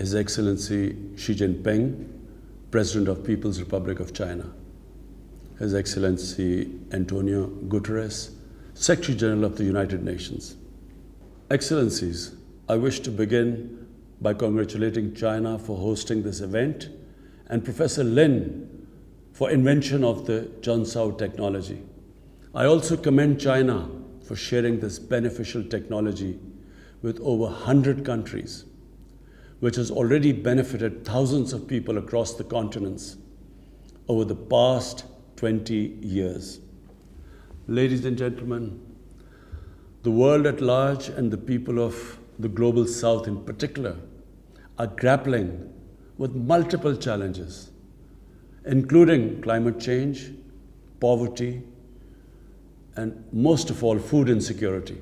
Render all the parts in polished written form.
His Excellency Xi Jinping, President of People's Republic of China, His Excellency Antonio Guterres, Secretary General of the United Nations. Excellencies, I wish to begin by congratulating China for hosting this event and Professor Lin for invention of the Junsao technology. I also commend China for sharing this beneficial technology with over 100 countries, which has already benefited thousands of people across the continents over the past 20 years. Ladies and gentlemen, the world at large and the people of the global south in particular are grappling with multiple challenges, including climate change, poverty, and most of all, food insecurity.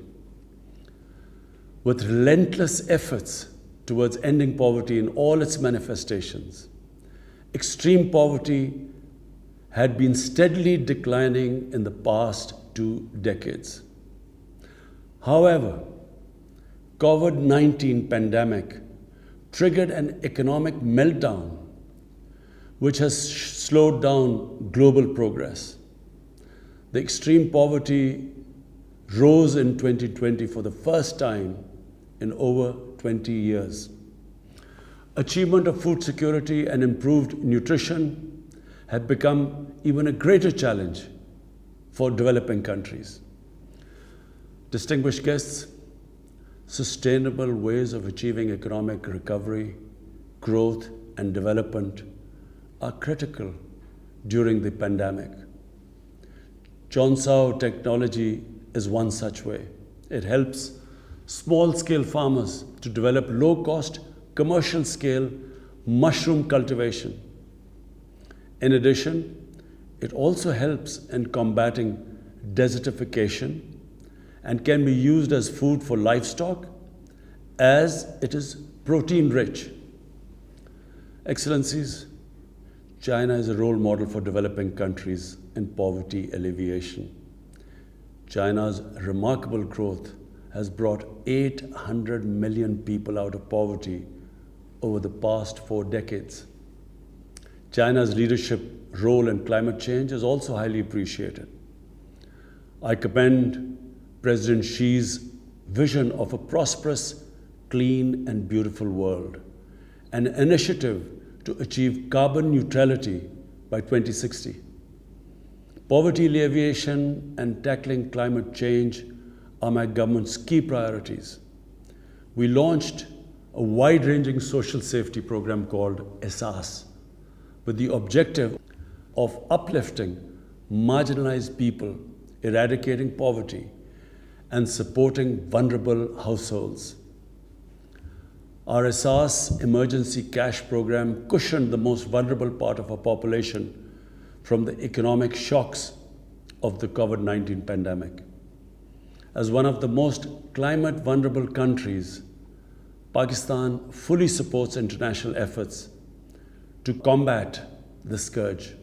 With relentless efforts towards ending poverty in all its manifestations, extreme poverty had been steadily declining in the past 2 decades. However, COVID-19 pandemic triggered an economic meltdown which has slowed down global progress. The extreme poverty rose in 2020 for the first time in over 20 years. Achievement of food security and improved nutrition have become even a greater challenge for developing countries. Distinguished guests, sustainable ways of achieving economic recovery, growth, and development are critical during the pandemic. Junsao technology is one such way. It helps small-scale farmers to develop low-cost, commercial-scale mushroom cultivation. In addition, it also helps in combating desertification and can be used as food for livestock as it is protein-rich. Excellencies, China is a role model for developing countries in poverty alleviation. China's remarkable growth has brought 800 million people out of poverty over the past 4 decades. China's leadership role in climate change is also highly appreciated. I commend President Xi's vision of a prosperous, clean, and beautiful world, an initiative to achieve carbon neutrality by 2060. Poverty alleviation and tackling climate change are my government's key priorities. We launched a wide-ranging social safety program called ESAS with the objective of uplifting marginalized people, eradicating poverty, and supporting vulnerable households. Our ESAS emergency cash program cushioned the most vulnerable part of our population from the economic shocks of the COVID-19 pandemic. As one of the most climate vulnerable countries, Pakistan fully supports international efforts to combat the scourge.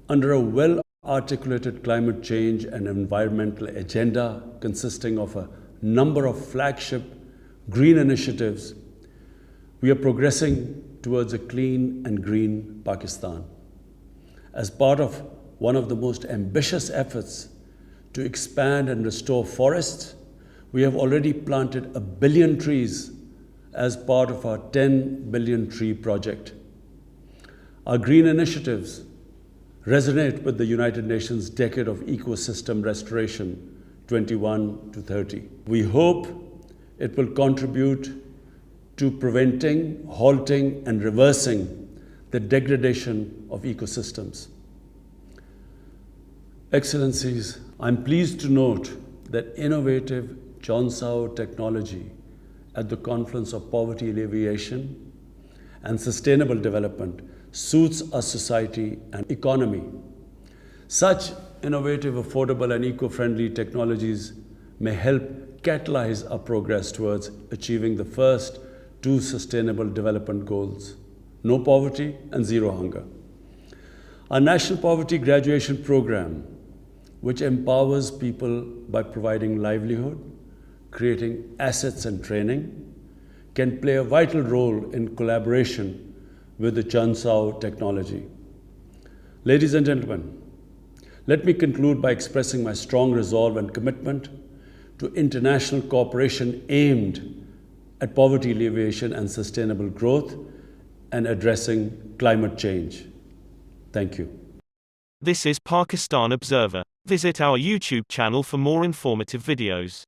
Under a well-articulated climate change and environmental agenda consisting of a number of flagship green initiatives, we are progressing towards a clean and green Pakistan. As part of one of the most ambitious efforts to expand and restore forests, we have already planted 1 billion trees as part of our 10 billion tree project. Our green initiatives resonate with the United Nations Decade of Ecosystem Restoration 21 to 30. We hope it will contribute to preventing, halting, and reversing the degradation of ecosystems. Excellencies, I'm pleased to note that innovative Junsao technology at the confluence of poverty alleviation and sustainable development suits our society and economy. Such innovative, affordable, and eco-friendly technologies may help catalyze our progress towards achieving the first 2 sustainable development goals: no poverty and zero hunger. Our National Poverty Graduation Program, which empowers people by providing livelihood, creating assets and training, can play a vital role in collaboration with the Junsao technology. Ladies and gentlemen, let me conclude by expressing my strong resolve and commitment to international cooperation aimed at poverty alleviation and sustainable growth and addressing climate change. Thank you. This is Pakistan Observer. Visit our YouTube channel for more informative videos.